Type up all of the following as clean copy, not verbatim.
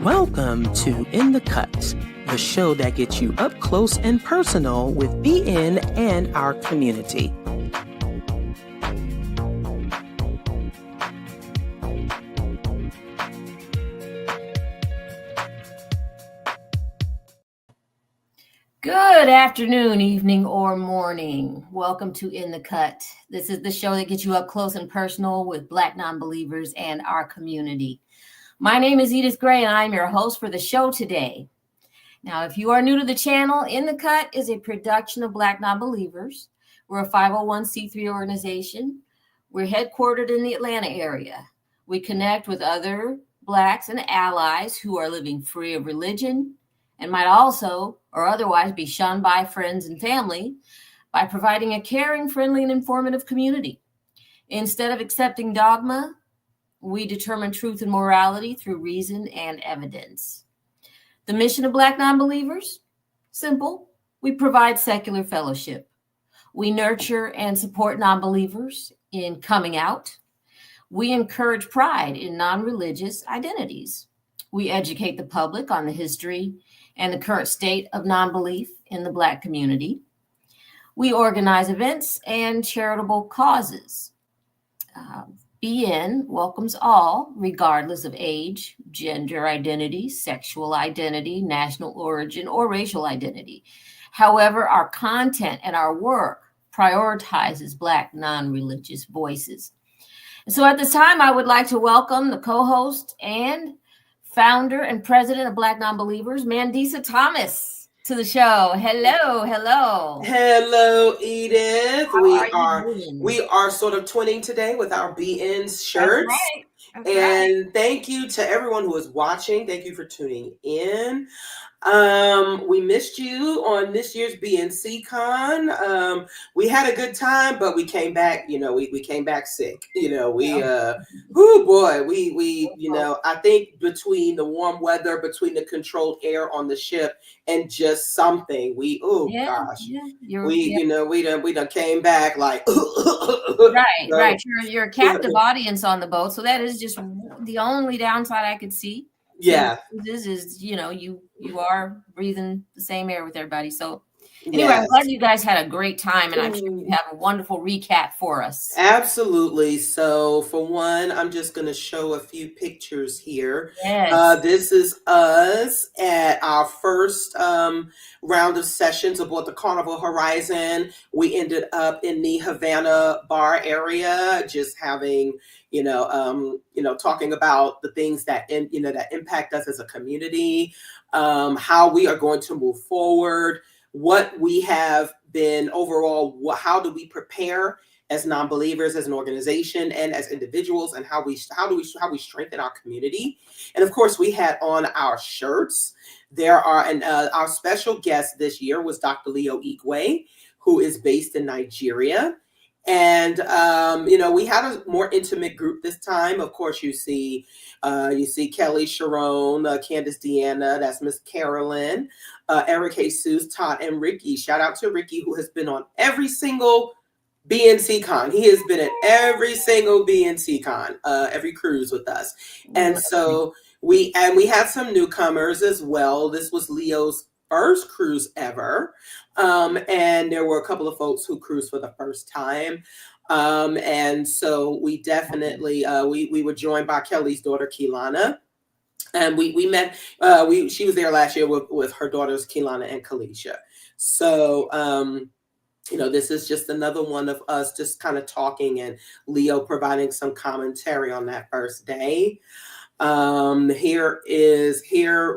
Welcome to In the Cut, the show that gets you up close and personal with BN and our community. Good afternoon, evening, or morning. Welcome to In the Cut. This is the show that gets you up close and personal with Black non-believers and our community. My name is Edith Gray, and I'm your host for the show today. Now, if you are new to the channel, In the Cut is a production of Black Non-Believers. We're a 501c3 organization. We're headquartered in the Atlanta area. We connect with other Blacks and allies who are living free of religion and might also or otherwise be shunned by friends and family by providing a caring, friendly, and informative community. Instead of accepting dogma, we determine truth and morality through reason and evidence. The mission of Black Non-Believers? Simple. We provide secular fellowship. We nurture and support non-believers in coming out. We encourage pride in non-religious identities. We educate the public on the history and the current state of non-belief in the Black community. We organize events and charitable causes. BN welcomes all, regardless of age, gender identity, sexual identity, national origin, or racial identity. However, our content and our work prioritizes Black non-religious voices. And so at this time, I would like to welcome the co-host and founder and president of Black Non-Believers, Mandisa Thomas, to the show. Hello, Edith. We are sort of twinning today with our BN shirts. That's right. Thank you to everyone who is watching. Thank you for tuning in. We missed you on this year's BN SeaCon. We had a good time, but we came back, we came back sick. I think between the warm weather, between the controlled air on the ship and just something, we done came back like right. You're a captive audience on the boat, so that is just the only downside I could see. Yeah, this is you are breathing the same air with everybody. So anyway, yes. I'm glad you guys had a great time, and I'm sure you have a wonderful recap for us. Absolutely. So for one, I'm just going to show a few pictures here. Yes. This is us at our first round of sessions aboard the Carnival Horizon. We ended up in the Havana bar area, just having talking about the things that that impact us as a community, how we are going to move forward, what we have been overall, how do we prepare as non-believers, as an organization, and as individuals, and how we strengthen our community. And of course, we had on our shirts. Our special guest this year was Dr. Leo Igwe, who is based in Nigeria. And we had a more intimate group this time. Of course, you see Kelly, Sharon, Candace, Deanna, that's Miss Carolyn, Eric, Jesus, Todd, and Ricky. Shout out to Ricky, who has been on every single BN SeaCon. He has been at every single BN SeaCon, every cruise with us. And so we had some newcomers as well. This was Leo's first cruise ever. And there were a couple of folks who cruised for the first time. And so we definitely, we were joined by Kelly's daughter, Keelana. And we met, she was there last year with her daughters, Keelana and Kalisha. So, this is just another one of us just kind of talking and Leo providing some commentary on that first day. Here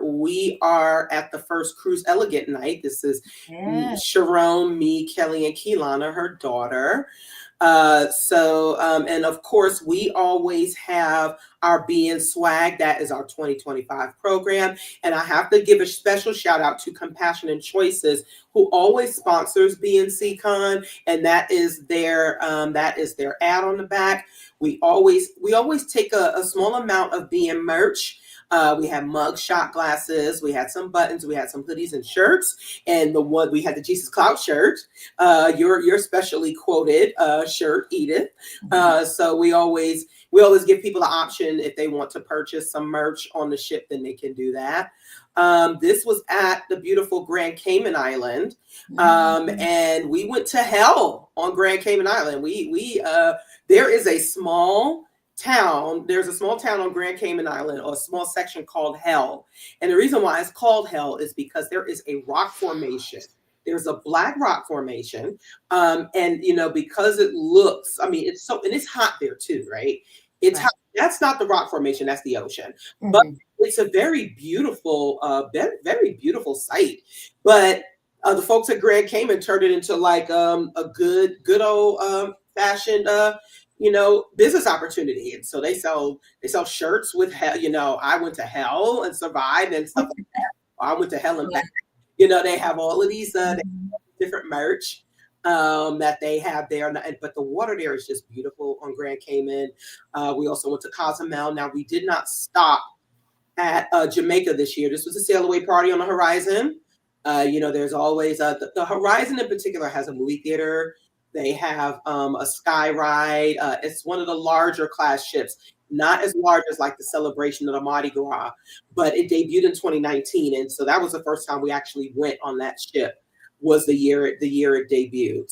we are at the first cruise elegant night. This is Sharon, me, Kelly, and Keelana, her daughter. And of course, we always have our BN swag. That is our 2025 program. And I have to give a special shout out to Compassion and Choices, who always sponsors BN SeaCon. And that is their ad on the back. We always take a small amount of BN merch We had mug shot glasses. We had some buttons. We had some hoodies and shirts. And we had the Jesus Clout shirt, your specially quoted shirt, Edith. So we always give people the option if they want to purchase some merch on the ship, then they can do that. This was at the beautiful Grand Cayman Island. And we went to hell on Grand Cayman Island. There is a small town. There's a small town on Grand Cayman Island, or a small section called Hell. And the reason why it's called Hell is because there is a rock formation. There's a black rock formation. And because it looks, it's hot there too, right? It's hot. That's not the rock formation, that's the ocean. But it's a very beautiful, very beautiful site. But the folks at Grand Cayman turned it into like a good old fashioned business opportunity. And so they sell shirts with hell. I went to hell and survived and stuff like that. I went to hell and back. They have all of these different merch that they have there. But the water there is just beautiful on Grand Cayman. We also went to Cozumel. Now, we did not stop at Jamaica this year. This was a sail away party on the Horizon. There's always the Horizon in particular has a movie theater. They have a sky ride. It's one of the larger class ships, not as large as like the Celebration of the Mardi Gras, but it debuted in 2019. And so that was the first time we actually went on that ship, was the year it debuted.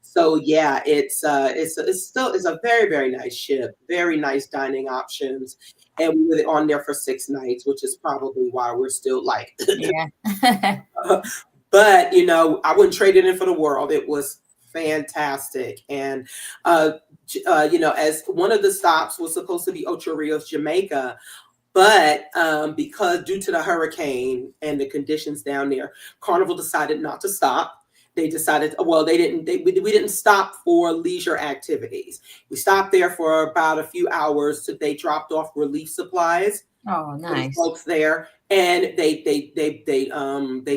So yeah, it's a very, very nice ship, very nice dining options. And we were on there for 6 nights, which is probably why we're still like, yeah. But I wouldn't trade it in for the world. It was fantastic. And as one of the stops was supposed to be Ocho Rios, Jamaica, but because due to the hurricane and the conditions down there, Carnival decided not to stop. They decided, we didn't stop for leisure activities. We stopped there for about a few hours. So they dropped off relief supplies. Oh, nice. Folks there, and they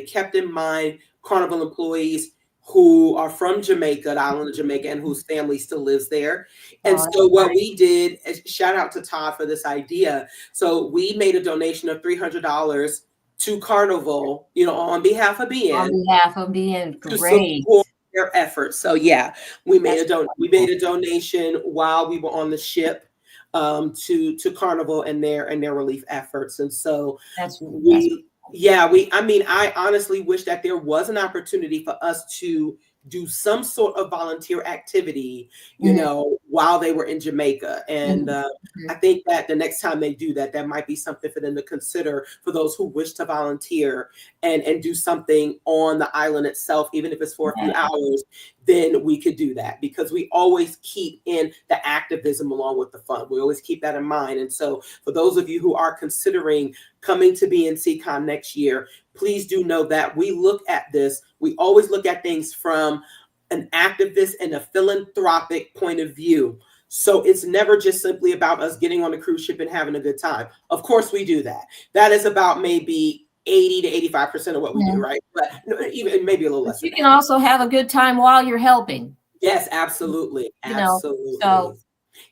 kept in mind Carnival employees who are from Jamaica, the island of Jamaica, and whose family still lives there. And so what we did, shout out to Todd for this idea. So we made a donation of $300 to Carnival, on behalf of BN. On behalf of BN, great. To support their efforts. So yeah, we made a donation while we were on the ship to Carnival and their relief efforts. And so I honestly wish that there was an opportunity for us to do some sort of volunteer activity, while they were in Jamaica. And I think that the next time they do that might be something for them to consider for those who wish to volunteer and do something on the island itself, even if it's for a few hours, then we could do that, because we always keep in the activism along with the fun. We always keep that in mind. And so for those of you who are considering coming to BN SeaCon next year, please do know that we always look at things from an activist and a philanthropic point of view. So it's never just simply about us getting on a cruise ship and having a good time. Of course we do that. That is about maybe 80 to 85% of what we do, right? But even maybe a little less. You can also have a good time while you're helping. Yes, absolutely. Absolutely.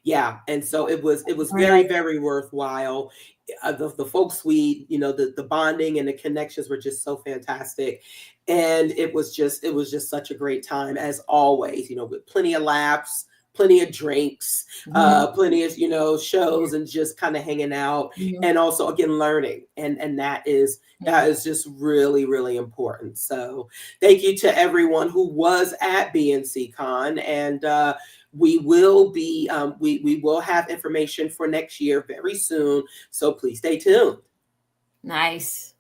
Yeah. And so it was very, very worthwhile. The folks the bonding and the connections were just so fantastic. And it was just such a great time, as always, with plenty of laughs, plenty of drinks, plenty of, shows, and just kind of hanging out, and also again learning, and that is just really, really important. So thank you to everyone who was at BN SeaCon, and we will be we will have information for next year very soon, so please stay tuned. Nice.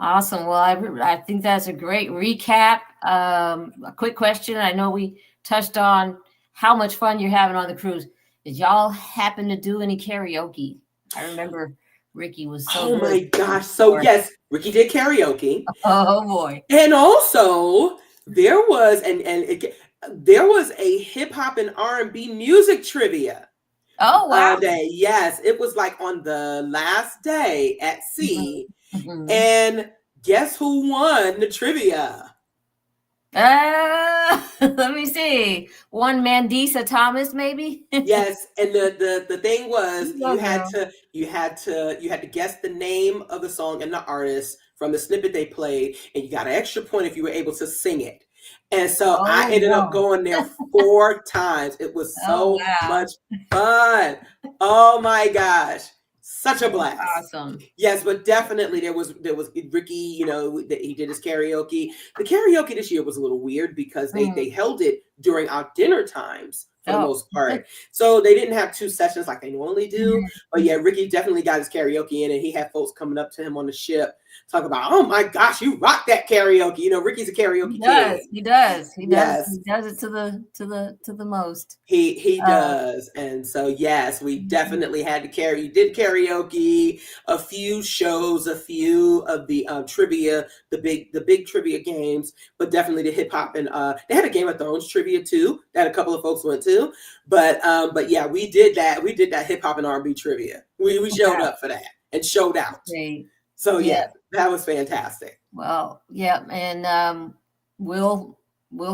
Awesome. Well, I think that's a great recap. A quick question. I know we touched on how much fun you're having on the cruise. Did y'all happen to do any karaoke? I remember Ricky was so good. Oh my gosh. So yes, Ricky did karaoke. Oh boy. And also there was a hip hop and R&B music trivia. Oh wow. Day. Yes, it was like on the last day at sea. And guess who won the trivia? Let me see. One Mandisa Thomas, maybe. Yes, and the thing was Go, girl. you had to guess the name of the song and the artist from the snippet they played, and you got an extra point if you were able to sing it. And so I Oh ended up no. going there 4 times. It was Oh so wow. much fun. Oh my gosh. Such a That's blast. awesome. Yes, but definitely there was Ricky, you know, he did his karaoke. The karaoke this year was a little weird because they held it during our dinner times for the Oh. most part. So they didn't have 2 sessions like they normally do. But yeah, Ricky definitely got his karaoke in, and he had folks coming up to him on the ship talk about, oh my gosh, you rock that karaoke. You know, Ricky's a karaoke king. He does. Yes. He does it to the most. He does. And so yes, we definitely had to did karaoke, a few shows, a few of the trivia, the big trivia games, but definitely the hip hop, and they had a Game of Thrones trivia too that a couple of folks went to. But yeah, we did that hip hop and R&B trivia. We showed up for that and showed out. Great. So yeah, that was fantastic. Well, yeah, and we'll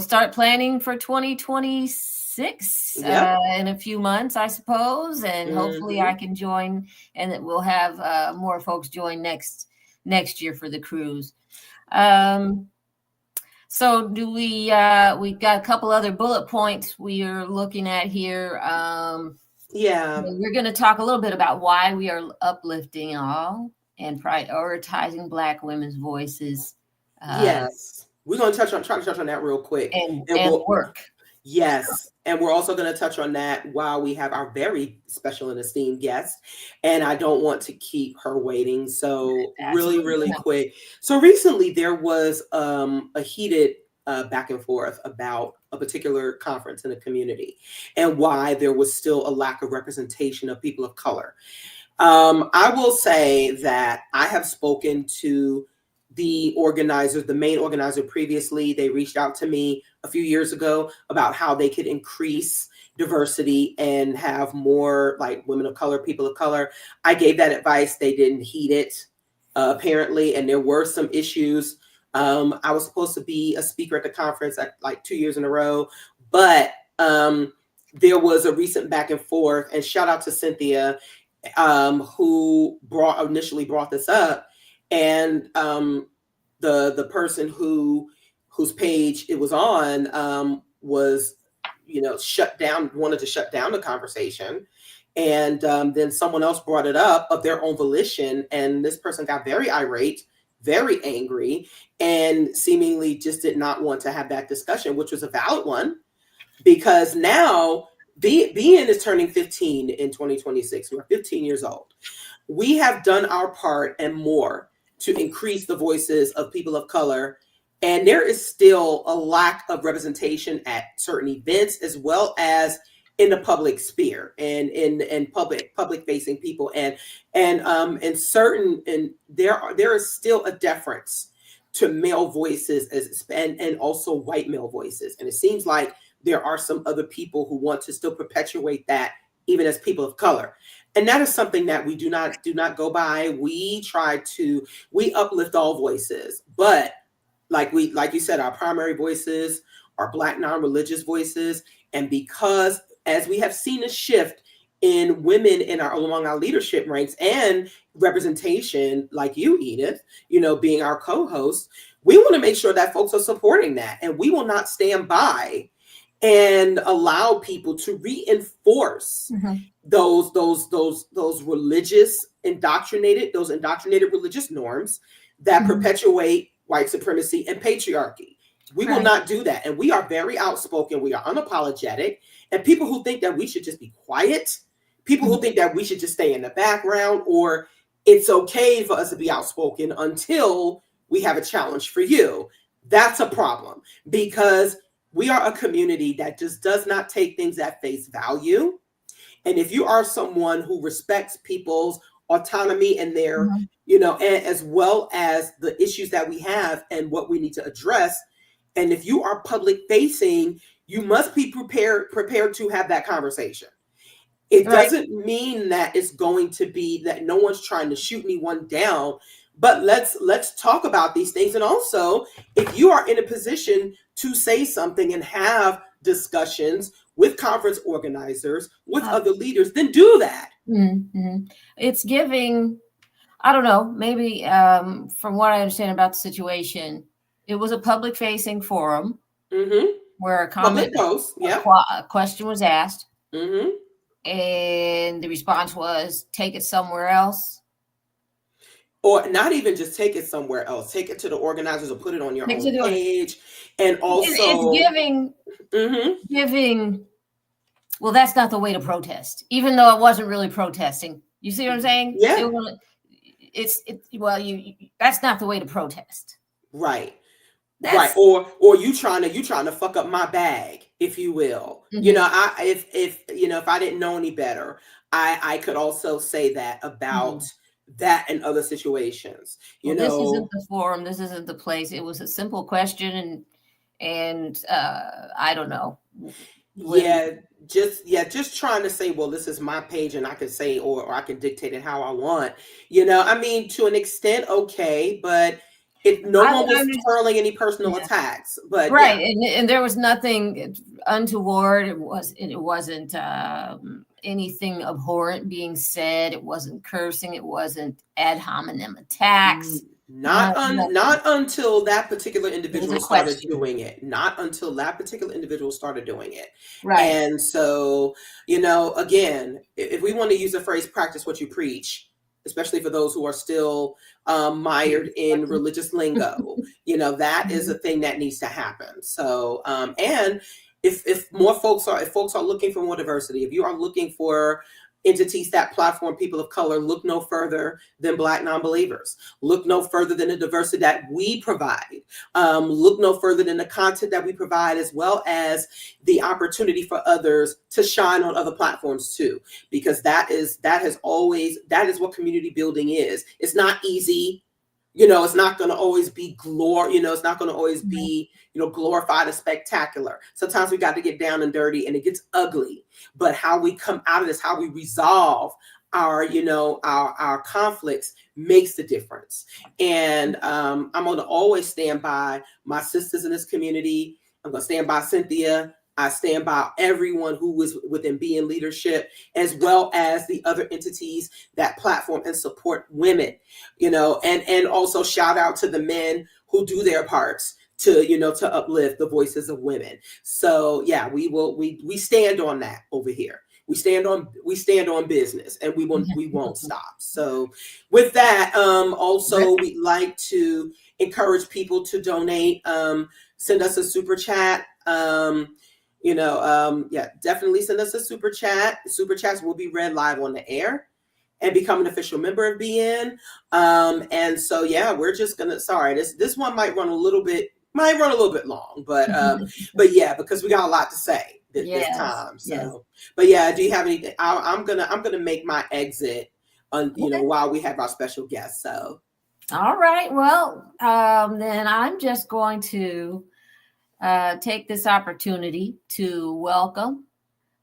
start planning for 2026 in a few months, I suppose, and hopefully I can join, and that we'll have more folks join next year for the cruise. So do we got a couple other bullet points we are looking at here. We're going to talk a little bit about why we are uplifting all and prioritizing Black women's voices. Yes, we're going to try to touch on that real quick. And we'll work. Yes, and we're also going to touch on that while we have our very special and esteemed guest, and I don't want to keep her waiting. So really quick. So recently there was a heated back and forth about a particular conference in the community and why there was still a lack of representation of people of color. I will say that I have spoken to the organizers, the main organizer previously. They reached out to me a few years ago about how they could increase diversity and have more like women of color, people of color. I gave that advice. They didn't heed it, apparently, and there were some issues. I was supposed to be a speaker at the conference like 2 years in a row, but there was a recent back and forth, and shout out to Cynthia, who initially brought this up, and the person whose page it was on was, you know, wanted to shut down the conversation, and then someone else brought it up of their own volition, and this person got very irate, very angry, and seemingly just did not want to have that discussion, which was a valid one, because now BN is turning 15 in 2026. We're 15 years old. We have done our part and more to increase the voices of people of color. And there is still a lack of representation at certain events, as well as in the public sphere and in public facing people. And there is still a deference to male voices and also white male voices. And it seems like there are some other people who want to still perpetuate that, even as people of color. And that is something that we do not go by. We uplift all voices, but like you said, our primary voices are Black non-religious voices. And because as we have seen a shift in women among our leadership ranks and representation, like you, Edith, you know, being our co-host, we want to make sure that folks are supporting that. And we will not stand by and allow people to reinforce those indoctrinated religious norms that perpetuate white supremacy and patriarchy. We will not do that. And we are very outspoken. We are unapologetic. And people who think that we should just be quiet, people who think that we should just stay in the background, or it's okay for us to be outspoken until we have a challenge for you, that's a problem, because we are a community that just does not take things at face value. And if you are someone who respects people's autonomy and their, you know, and as well as the issues that we have and what we need to address, and if you are public facing, you must be prepared to have that conversation. It doesn't mean that it's going to be that no one's trying to shoot anyone down, but let's talk about these things. And also, if you are in a position to say something and have discussions with conference organizers, with other leaders, then do that. Mm-hmm. It's giving, I don't know, maybe from what I understand about the situation, it was a public facing forum where a comment, a question was asked, and the response was, take it somewhere else. Or not even just take it somewhere else. Take it to the organizers or put it on your own page. And also, it's giving. Well, that's not the way to protest, even though it wasn't really protesting. You see what I'm saying? Yeah. That's not the way to protest. Right. Right. Or you trying to fuck up my bag, if you will. You know, if I didn't know any better, I could also say that about that and other situations. You know, this isn't the forum, this isn't the place. It was a simple question, and I don't know. Just trying to say, well, this is my page and I can say, or I can dictate it how I want. You know, I mean, to an extent, okay, but no one was hurling any personal attacks. But and there was nothing untoward. It wasn't anything abhorrent being said. It wasn't cursing. It wasn't ad hominem attacks. Not until that particular individual started doing it. Not until that particular individual started doing it. Right. And so, you know, again, if we want to use the phrase "practice what you preach," especially for those who are still mired in religious lingo, you know, that is a thing that needs to happen. So, and if folks are looking for more diversity, if you are looking for entities that platform people of color, look no further than Black Nonbelievers. Look no further than the diversity that we provide. Look no further than the content that we provide, as well as the opportunity for others to shine on other platforms too, because that is what community building is. It's not easy. You know, it's not going to always be it's not going to always be, glorified and spectacular. Sometimes we got to get down and dirty and it gets ugly. But how we come out of this, how we resolve our conflicts makes the difference. And I'm going to always stand by my sisters in this community. I'm going to stand by Cynthia. I stand by everyone who is within BN leadership, as well as the other entities that platform and support women, and also shout out to the men who do their parts to uplift the voices of women. So yeah, we stand on that over here. We stand on business, and we won't stop. So with that, also we'd like to encourage people to donate, send us a super chat. Definitely send us a super chat. Super chats will be read live on the air and become an official member of BN. And so, yeah, we're just gonna, this one might run a little bit long, but yeah, because we got a lot to say this time. So, but yeah, do you have anything? I'm gonna make my exit while we have our special guest. So, all right. Well, then I'm just going to take this opportunity to welcome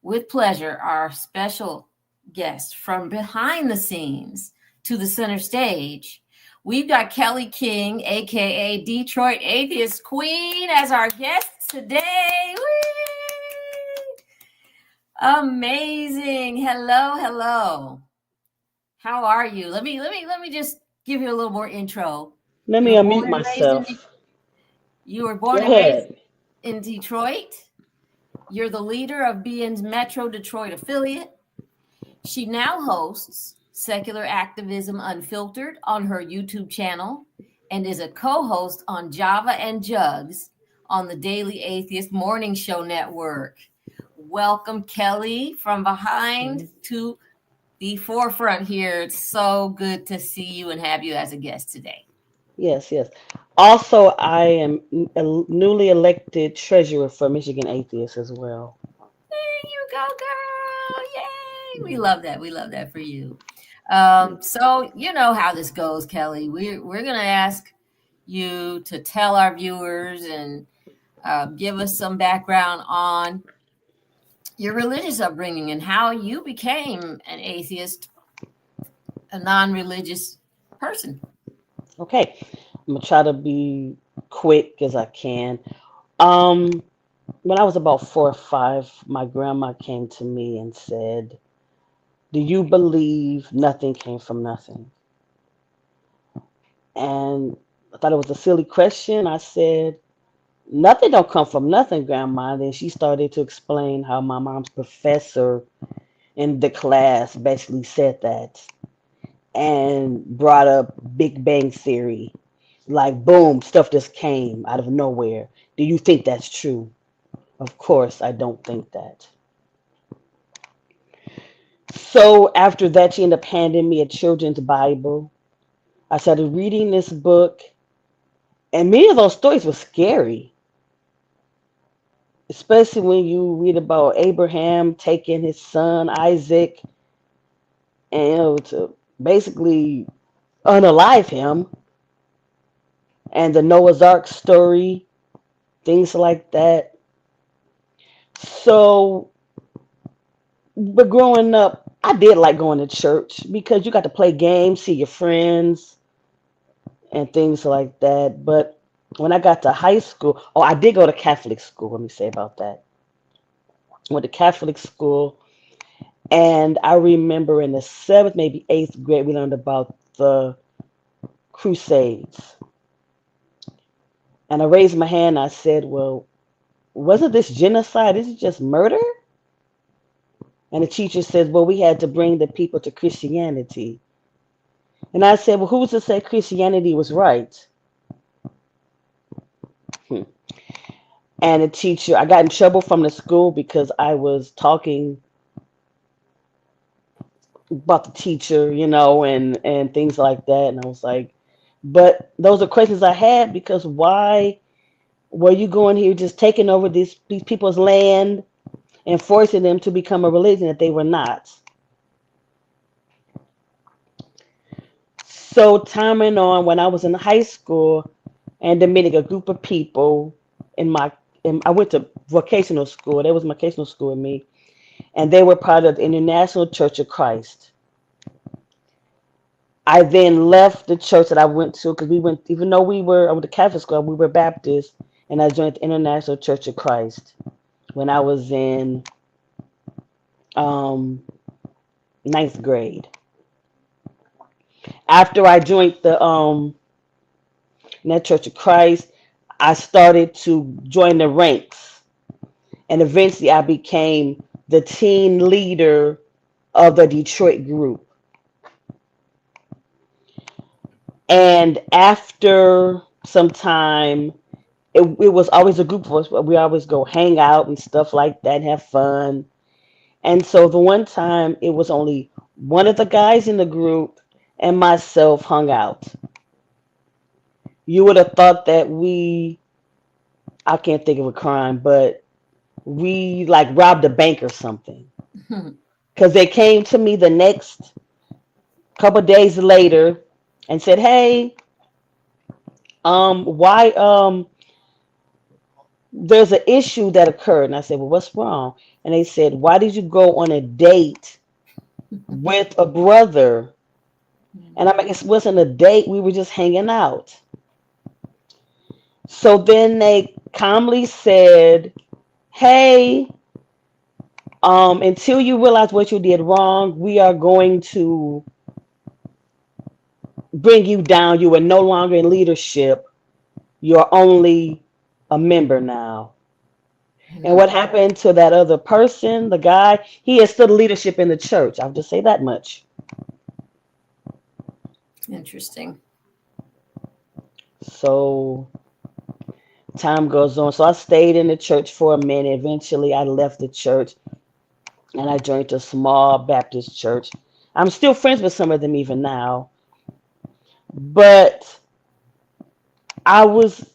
with pleasure our special guest from behind the scenes to the center stage. We've got Kellie King, aka Detroit Atheist Queen, as our guest today. Whee! Amazing. Hello. How are you? Let me just give you a little more intro. Let me unmute myself. You were born and raised in Detroit. You're the leader of BN's Metro Detroit affiliate. She now hosts Secular Activism Unfiltered on her YouTube channel and is a co-host on Java and Jugs on the Daily Atheist Morning Show Network. Welcome, Kellie, from behind to the forefront here. It's so good to see you and have you as a guest today. Yes. Also, I am a newly elected treasurer for Michigan Atheists as well. There you go, girl. Yay. We love that. We love that for you. So you know how this goes, Kellie. We're going to ask you to tell our viewers and give us some background on your religious upbringing and how you became an atheist, a non-religious person. Okay, I'm gonna try to be quick as I can. Um, when I was about 4 or 5, my grandma came to me and said, "Do you believe nothing came from nothing?" And I thought it was a silly question. I said, "Nothing don't come from nothing, Grandma." And then she started to explain how my mom's professor in the class basically said that and brought up Big Bang Theory. Like, boom, stuff just came out of nowhere. Do you think that's true? Of course, I don't think that. So after that, she ended up handing me a children's Bible. I started reading this book, and many of those stories were scary, especially when you read about Abraham taking his son Isaac and to basically unalive him, and the Noah's Ark story, things like that. So, but growing up, I did like going to church because you got to play games, see your friends, and things like that. But when I got to high school, oh, I did go to Catholic school. Let me say about that. I went to Catholic school, and I remember in the seventh, maybe eighth grade, we learned about the Crusades. And I raised my hand. And I said, "Well, wasn't this genocide? This is just murder?" And the teacher says, "Well, we had to bring the people to Christianity." And I said, "Well, who's to say Christianity was right?" Hmm. And the teacher, I got in trouble from the school because I was talking about the teacher, and things like that. And I was like, but those are questions I had because why were you going here just taking over these people's land and forcing them to become a religion that they were not? So time went on. When I was in high school, and then meeting a group of people in my, I went to vocational school. There was vocational school with me, and they were part of the International Church of Christ. I then left the church that I went to because we went, even though I went to Catholic school, we were Baptist, and I joined the International Church of Christ when I was in um, ninth grade. After I joined the that Church of Christ, I started to join the ranks, and eventually I became the teen leader of the Detroit group. And after some time, it was always a group of us, but we always go hang out and stuff like that and have fun. And so the one time it was only one of the guys in the group and myself hung out. You would have thought that I can't think of a crime, but we like robbed a bank or something. Because they came to me the next couple of days later and said, "Hey, why there's an issue that occurred." And I said, "Well, what's wrong?" And they said, "Why did you go on a date with a brother?" And I'm like, "It wasn't a date. We were just hanging out." So then they calmly said, "Hey, until you realize what you did wrong, we are going to bring you down. You are no longer in leadership. You're only a member now." And what happened to that other person, the guy, he is still leadership in the church. I'll just say that much. Interesting. So time goes on. So I stayed in the church for a minute. Eventually, I left the church and I joined a small Baptist church. I'm still friends with some of them even now. But it was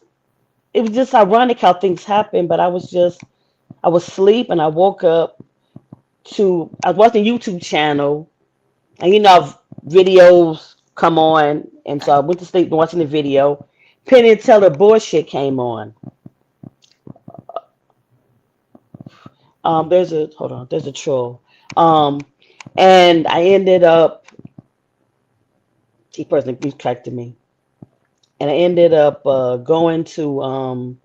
just ironic how things happen. But I was asleep and I woke up I was watching a YouTube channel, and videos come on. And so I went to sleep watching the video. Penn and Teller bullshit came on. There's a troll. Um, and I ended up, he personally retracted me. And I ended up going to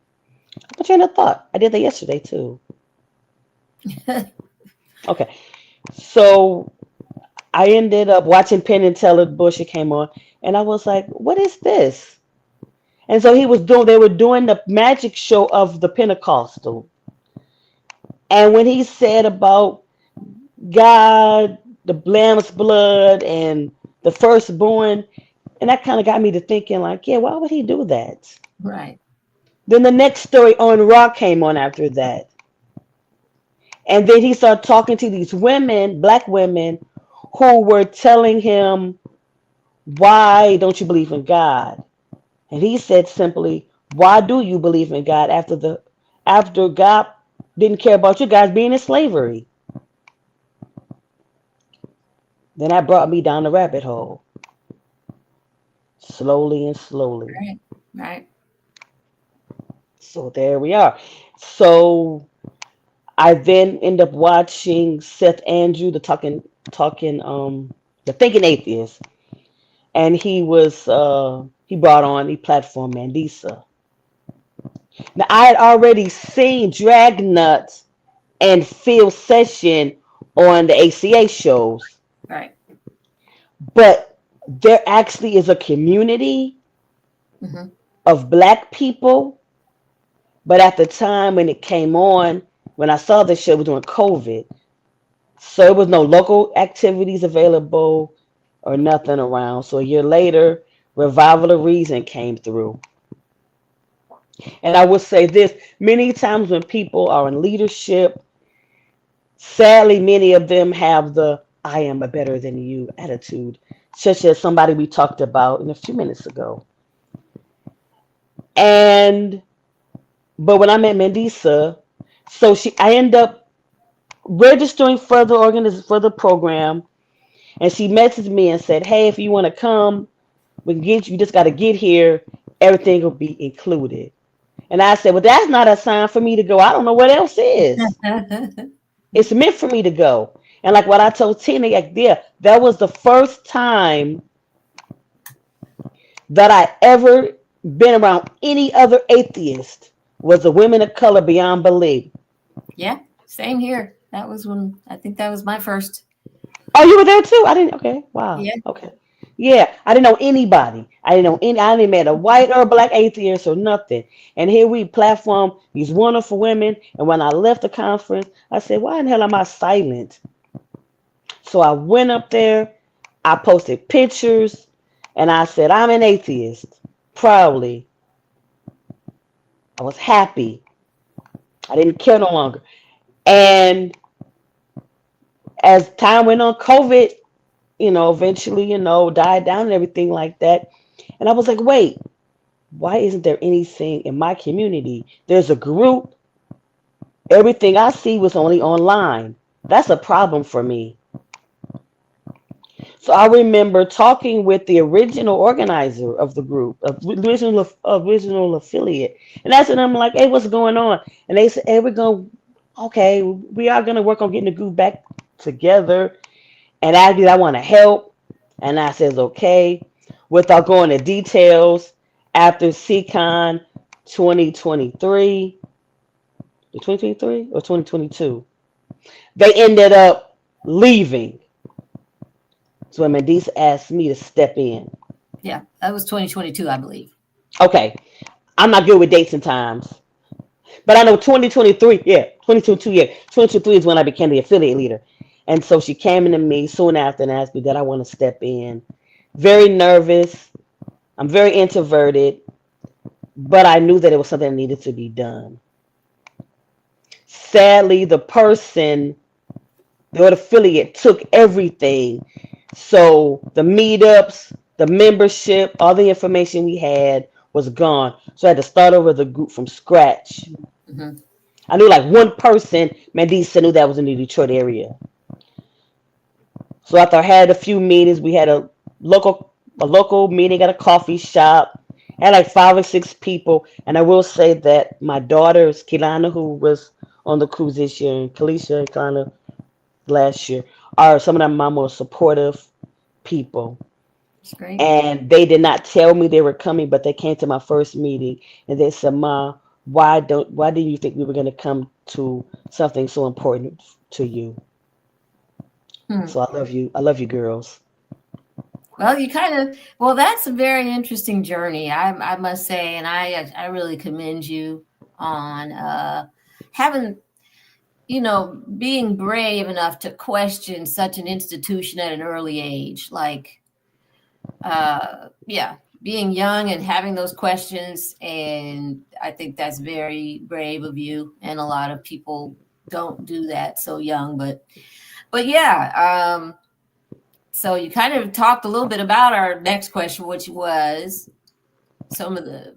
But train of thought. I did that yesterday too. Okay. So I ended up watching Penn and Teller Bush. It came on, and I was like, "What is this?" And so they were doing the magic show of the Pentecostal. And when he said about God, the Lamb's blood, and the firstborn, and that kind of got me to thinking, like, yeah, why would he do that? Right. Then the next story on Rock came on after that. And then he started talking to these women, black women, who were telling him, why don't you believe in God? And he said simply, why do you believe in God after God didn't care about you guys being in slavery? Then that brought me down the rabbit hole, slowly and slowly. Right. Right. So there we are. So I then end up watching Seth Andrew, the thinking atheist, and he brought on the platform Mandisa. Now I had already seen Dragnuts and Phil Session on the ACA shows, Right. but there actually is a community Hmm. of black people. But at the time when it came on, when I saw the show, it was during COVID. So there was no local activities available or nothing around. So a year later, Revival of Reason came through. And I would say this, many times when people are in leadership, sadly, many of them have the I am a better than you attitude, such as somebody we talked about in a few minutes ago. And but when I met Mandisa, I end up registering for the program, and she messaged me and said, "Hey, if you want to come, we can get you. You just got to get here. Everything will be included." And I said, "Well, that's not a sign for me to go. I don't know what else is. It's meant for me to go." And like what I told Tina, like, yeah, that was the first time that I ever been around any other atheist was the women of color beyond belief. Yeah. Same here. That was when I think that was my first. Oh, you were there too? I didn't. Okay, wow. Yeah. Okay, yeah, I didn't know anybody. I didn't know any. I didn't met a white or a black atheist or nothing. And here we platform these wonderful women. And when I left the conference, I said, "Why in the hell am I silent?" So I went up there. I posted pictures, and I said, "I'm an atheist." Proudly, I was happy. I didn't care no longer. And as time went on, COVID, eventually, died down and everything like that. And I was like, wait, why isn't there anything in my community? There's a group. Everything I see was only online. That's a problem for me. So I remember talking with the original organizer of the group, original affiliate, and that's when I'm like, "Hey, what's going on?" And they said, "Hey, okay, we are gonna work on getting the group back together." And I want to help, and I says, "Okay." Without going into details, after SeaCon 2023, 2023 or 2022, they ended up leaving. So when Mandisa asked me to step in. Yeah. That was 2022, I believe. Okay, I'm not good with dates and times, but I know 2023, yeah, 2022, yeah, 2023 is when I became the affiliate leader. And so she came into me soon after and asked me that I want to step in. Very nervous. I'm very introverted, but I knew that it was something that needed to be done. Sadly, the affiliate took everything. So the meetups, the membership, all the information we had was gone. So I had to start over the group from scratch. Hmm. I knew like one person, Mandisa knew that was in the Detroit area. So after I had a few meetings, we had a local meeting at a coffee shop. I had like 5 or 6 people. And I will say that my daughters, Kilana, who was on the cruise this year, and Kalisha and Kilana last year, are some of my most supportive people. It's great. And they did not tell me they were coming, but they came to my first meeting and they said, "Ma, why did you think we were going to come to something so important to you? Hmm. So I love you girls. Well, well, that's a very interesting journey, I must say, and I really commend you on having, being brave enough to question such an institution at an early age. Like, yeah, being young and having those questions, and I think that's very brave of you. And a lot of people don't do that so young, but yeah. So you kind of talked a little bit about our next question, which was some of the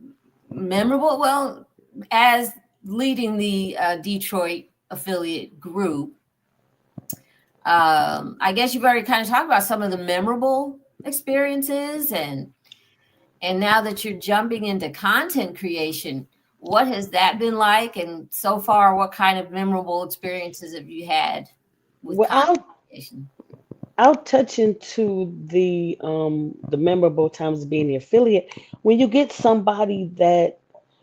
memorable, well, as leading the Detroit affiliate group. I guess you've already kind of talked about some of the memorable experiences, and now that you're jumping into content creation, what has that been like? And so far, what kind of memorable experiences have you had with Well, content creation? I'll touch into the memorable times being the affiliate. When you get somebody that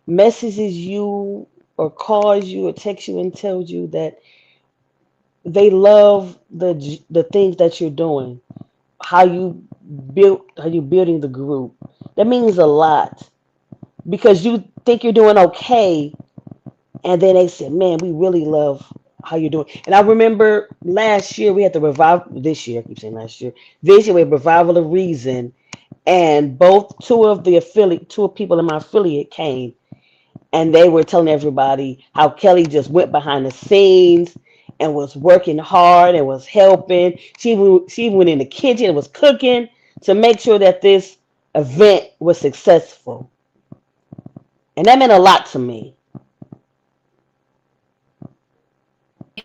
messages you or calls you or texts you and tells you that they love the things that you're doing, how you building the group. That means a lot because you think you're doing okay, and then they said, "Man, we really love how you're doing." And I remember last year we had the revival. This year, I keep saying last year. This year we had revival of reason, and both two of people in my affiliate came, and they were telling everybody how Kelly just went behind the scenes and was working hard and was helping. She went in the kitchen and was cooking to make sure that this event was successful, and that meant a lot to me.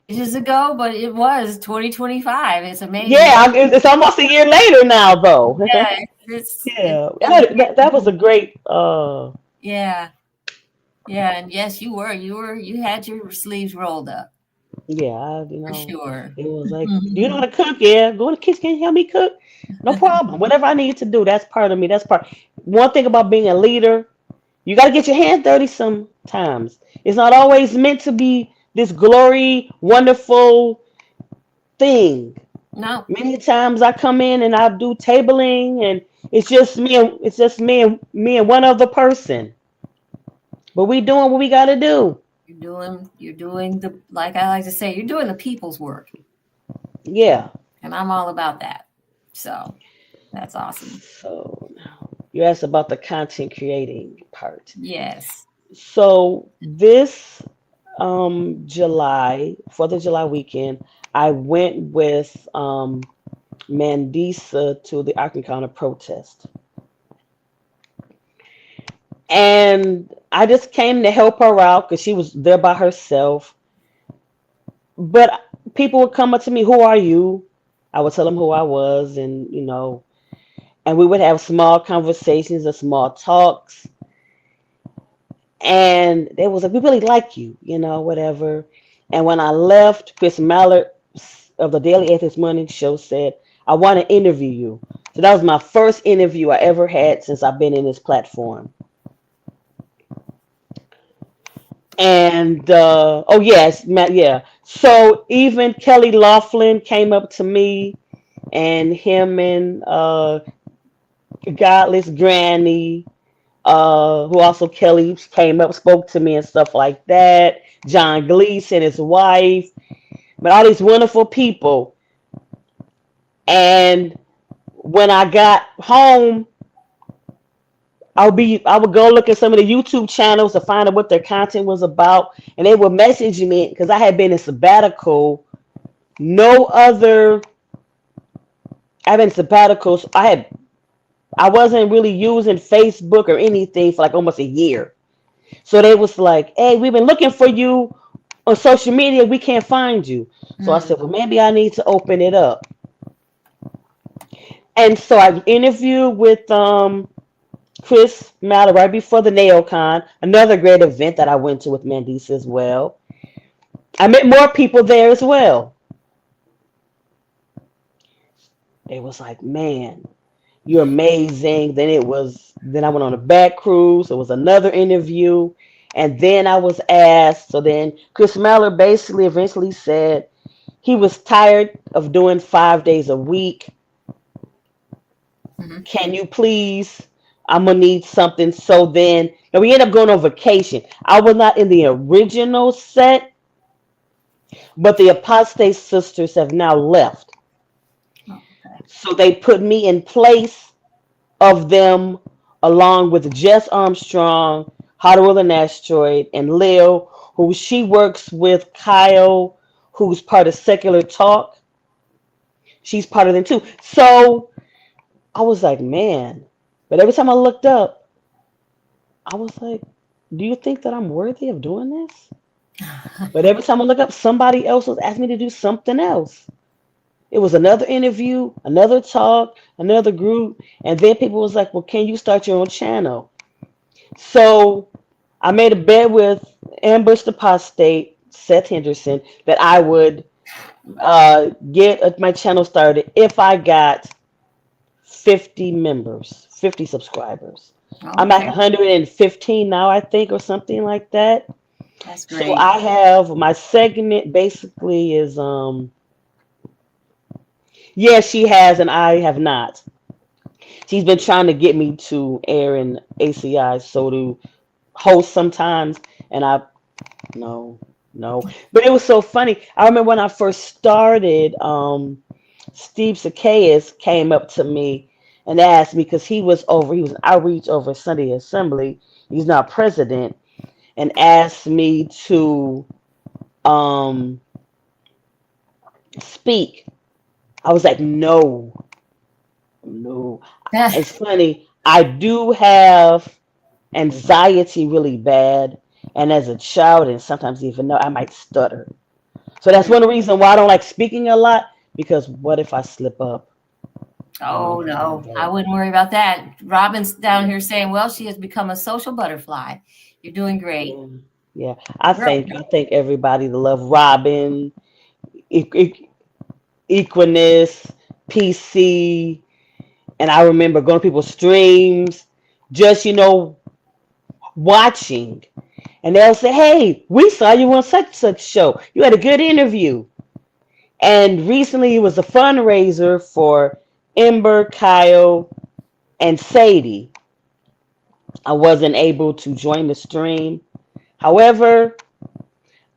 Ages ago, but it was 2025. It's amazing. Yeah, it's almost a year later now, though. Yeah, it's Yeah, amazing. that was a great. Yeah, yeah, and yes, you had your sleeves rolled up Yeah, for sure. it was like, do you know how to cook? Yeah, go in the kitchen. Can you help me cook? No problem. Whatever I need to do, that's part of me. That's part. One thing about being a leader, you got to get your hands dirty sometimes. It's not always meant to be this glory, wonderful thing. No, Many times I come in and I do tabling, and it's just me and one other person. But we doing what we got to do. you're doing the, like I like to say, you're doing the people's work, Yeah. and I'm all about that. So that's awesome. So you asked about the content creating part. Yes. So this July, 4th of July weekend, I went with Mandisa to the Arkham County protest. And I just came to help her out because she was there by herself. But people would come up to me, "Who are you?" I would tell them who I was, and and we would have small conversations or small talks. And they was like, "We really like you, whatever." And when I left, Chris Mallard of the Daily Atheist Morning Show said, "I want to interview you." So that was my first interview I ever had since I've been in this platform. And oh yes, Matt, yeah. So even Kelly Laughlin came up to me, and him and Godless Granny, who also Kelly came up, spoke to me and stuff like that. John Gleason, his wife, but all these wonderful people. And when I got home, I would go look at some of the YouTube channels to find out what their content was about, and they would message me because I had been in sabbatical. No other, I've been sabbaticals. I wasn't really using Facebook or anything for like almost a year. So they was like, "Hey, we've been looking for you on social media. We can't find you." So I Mm. said, "Well, maybe I need to open it up." And so I interviewed with Chris Mallard right before the NailCon, another great event that I went to with Mandisa as well. I met more people there as well. They was like, "Man, you're amazing." Then I went on a back cruise. It was another interview. And then I was asked, so then Chris Miller basically eventually said he was tired of doing 5 days a week. Mhm. Can you please? I'm gonna need something. So then, and we ended up going on vacation. I was not in the original set, but the Apostate Sisters have now left. Oh, okay. So they put me in place of them, along with Jess Armstrong, How to Roll an Asteroid, and Lil, who she works with Kyle, who's part of Secular Talk. She's part of them too. So I was like, man. But every time I looked up, I was like, do you think that I'm worthy of doing this? But every time I look up, somebody else was asking me to do something else. It was another interview, another talk, another group, and then people was like, well, can you start your own channel? So I made a bet with Ambush the Apostate, Seth Henderson, that I would get my channel started if I got 50 members, 50 subscribers. I'm at Okay, 115 now, I think, or something like that. that's So great. I have my segment basically is yeah, she has and I have not. She's been trying to get me to air in ACI, so to host sometimes, and I no, no. But it was so funny. I remember when I first started, Steve Zacchaeus came up to me and asked me because he was in outreach over Sunday Assembly. He's now president, and asked me to um speak. I was like, no, no. It's funny. I do have anxiety really bad, and as a child, and sometimes even though I might stutter. So that's one reason why I don't like speaking a lot, because what if I slip up? Oh no, I wouldn't worry about that. Robin's down here saying, well, she has become a social butterfly. You're doing great. Yeah, yeah. I Girl. think everybody to love Robin, Equinus, PC, and I remember going to people's streams, just watching, and they'll say, "Hey, we saw you on such such show. You had a good interview." And recently, it was a fundraiser for Ember, Kyle, and Sadie. I wasn't able to join the stream. However,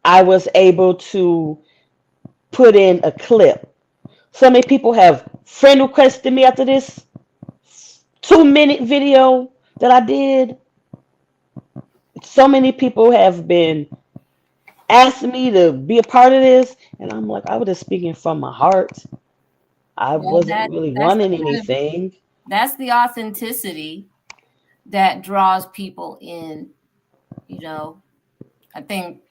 I was able to put in a clip. So many people have friend requested me after this 2 minute video that I did. So many people have been asking me to be a part of this, and I'm like, I was just speaking from my heart. I Well, wasn't really wanting anything. that's the authenticity that draws people in. You know, I think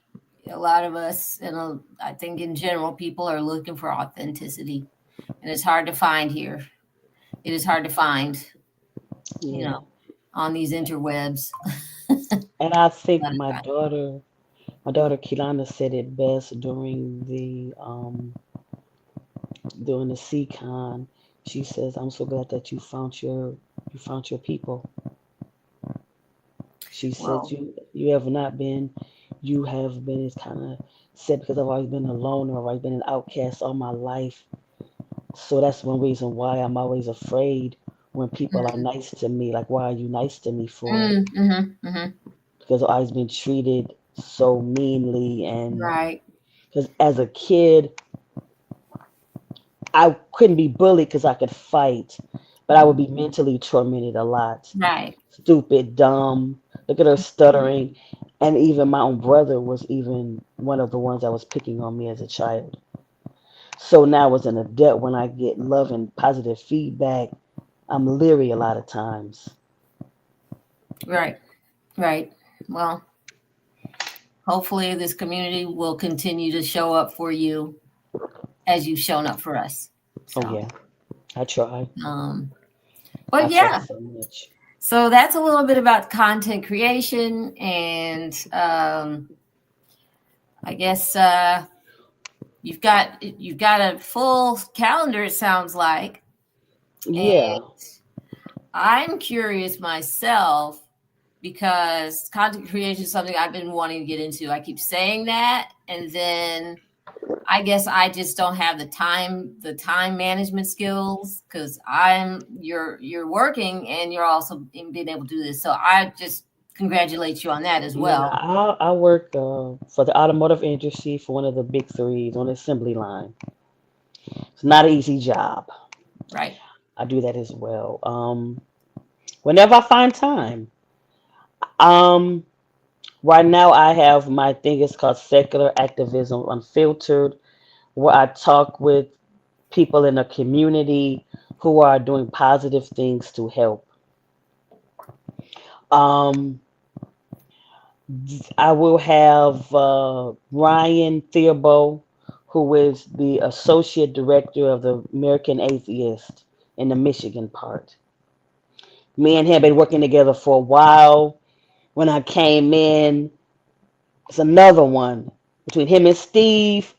a lot of us, and I think in general, people are looking for authenticity, and it's hard to find here. It is hard to find, Yeah. on these interwebs. And I think my daughter Kilana said it best during the SeaCon. She says, "I'm so glad that you found your people." She said, Well, you have been, it's kind of said, because I've always been alone, or I've always been an outcast all my life. So that's one reason why I'm always afraid when people are nice to me. Like, why are you nice to me for? Because I've always been treated so meanly, and right, because as a kid, I couldn't be bullied because I could fight, but I would be mentally tormented a lot. right. Stupid, dumb. Look at her stuttering. And even my own brother was even one of the ones that was picking on me as a child. So now as an adult, when I get love and positive feedback, I'm leery a lot of times. Right, right. Well, hopefully this community will continue to show up for you as you've shown up for us. Oh So, yeah, I try. but I try yeah, so much. so that's a little bit about content creation, and I guess you've got a full calendar. It sounds like, and Yeah. I'm curious myself. because content creation is something I've been wanting to get into. I keep saying that, and then I guess I just don't have the time management skills, because you're working and you're also being able to do this. So I just congratulate you on that as Yeah, well. I work for the automotive industry for one of the big threes on the assembly line. It's not an easy job. Right. I do that as well. Whenever I find time. Um, right now I have my thing is called secular activism unfiltered, where I talk with people in the community who are doing positive things to help. Um, I will have Ryan Theobald, who is the associate director of the American Atheist in the Michigan part. Me and him been working together for a while. When I came in, it's another one between him and Steve.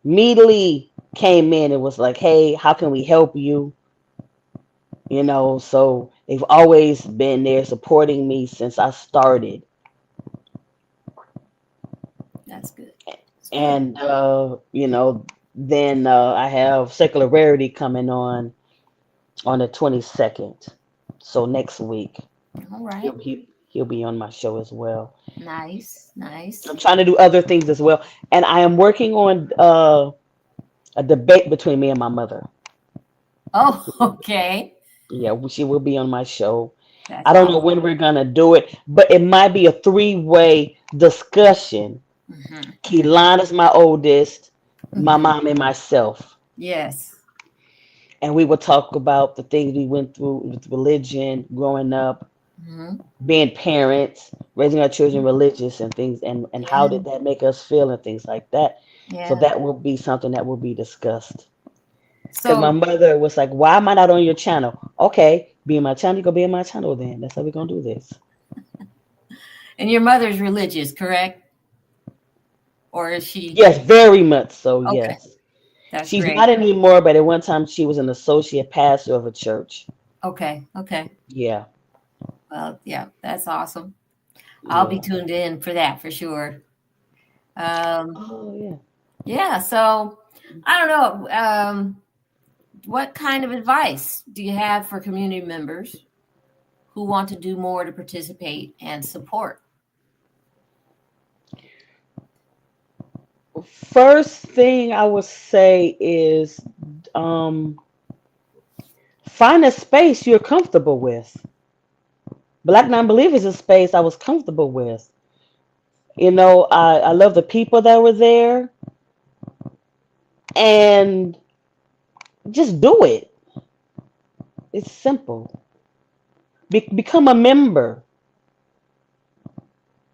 Immediately came in and was like, "Hey, how can we help you?" So they've always been there supporting me since I started. That's good. That's good. And then I have Secular Rarity coming on the 22nd. So next week All right. he'll be on my show as well. Nice. I'm trying to do other things as well, and I am working on a debate between me and my mother. Oh, okay. Yeah, she will be on my show. That's I don't know awesome. when we're gonna do it, but it might be a three-way discussion. Mhm. Keelan is my oldest, my Mhm. mom, and myself. Yes. And we will talk about the things we went through with religion, growing up, Mhm. being parents, raising our children religious and things, and how Yeah. did that make us feel and things like that. So Yeah. that will be something that will be discussed. Because my So, mother was like, "Why am I not on your channel?" Okay, be in my channel, you go be in my channel then. That's how we're gonna do this. and your mother's religious, correct? Or is she? Yes, very much so, Okay. yes. That's She's great. not anymore, but at one time she was an associate pastor of a church. Okay. Okay. Yeah, Well, yeah, that's awesome. I'll be yeah. tuned in for that for sure. Um, Oh, yeah. yeah. So I don't know. What kind of advice do you have for community members who want to do more to participate and support? First thing I would say is um, find a space you're comfortable with. Black non-believers is a space I was comfortable with. I love the people that were there, and just do it. It's simple. Become a member,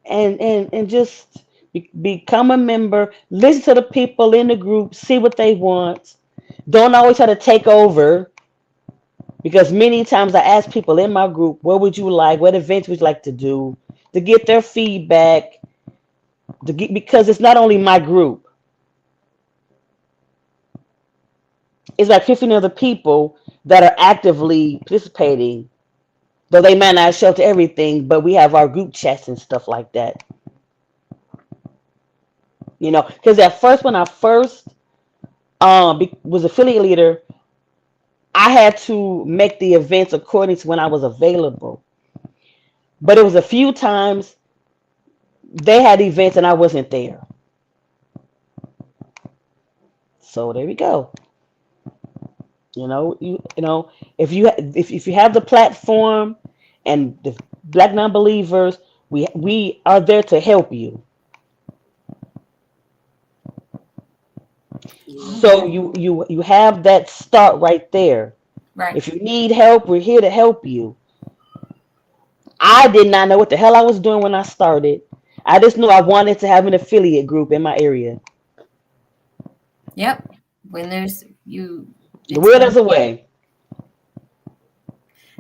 and just become a member. Listen to the people in the group. See what they want. Don't always try to take over, because many times I ask people in my group, "What would you like? What events would you like to do?" To get their feedback. Because it's not only my group. It's like 15 other people that are actively participating, though they might not show up to everything, but we have our group chats and stuff like that. Because at first, when I first was affiliate leader, I had to make the events according to when I was available. But it was a few times they had events and I wasn't there. So there we go. If you have the platform and the Black non-believers, we are there to help you. All So right. you have that start right there. Right. If you need help, we're here to help you. I did not know what the hell I was doing when I started. I just knew I wanted to have an affiliate group in my area. Yep. When there's you, The it's will one. is a way.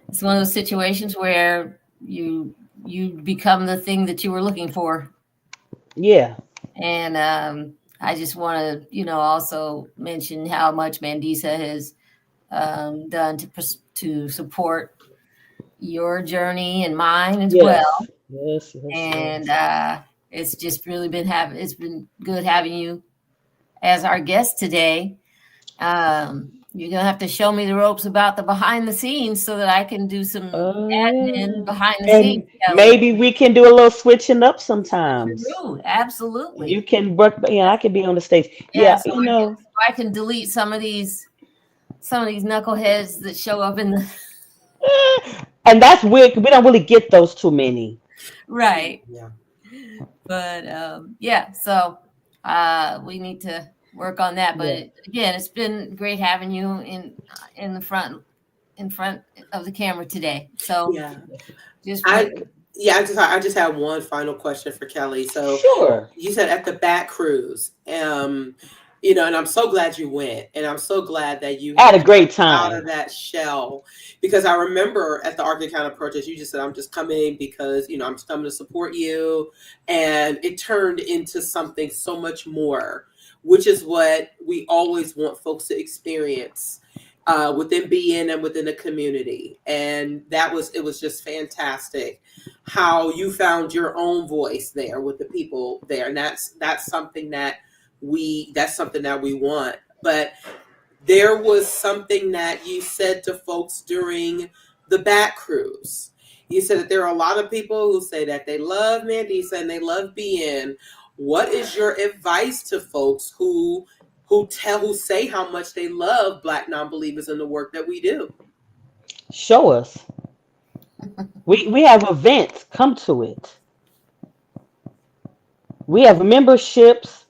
It's one of those situations where you become the thing that you were looking for. Yeah. And I just want to, also mention how much Mandisa has done to support your journey and mine as Yes. well. Yes, yes, And yes. it's just really it's been good having you as our guest today. You're gonna have to show me the ropes about the behind the scenes so that I can do some admin Yeah. behind the scenes, And Kellie. maybe we can do a little switching up sometimes. True, absolutely. You can work, I can be on the stage. Yeah, Yeah, so I can delete some of these knuckleheads that show up in the and that's weird 'cause we don't really get those too many. right. Yeah. But yeah, so we need to work on that. Yeah. But again, it's been great having you in the front in front of the camera today. So Yeah. just I yeah, I just have one final question for Kellie. So Sure. you said at the back cruise, and I'm so glad you went, and I'm so glad that you I had had a great out of time. that shell, because I remember at the Arctic Counter protest, you just said, "I'm just coming because I'm just coming to support you," and it turned into something so much more, which is what we always want folks to experience. Within BN and within the community, and it was just fantastic how you found your own voice there with the people there, and that's something that we want. But there was something that you said to folks during the back cruise. You said that there are a lot of people who say that they love Mandisa and they love BN. What is your advice to folks who say how much they love Black non-believers and the work that we do? Show us. We have events. Come to it. We have memberships,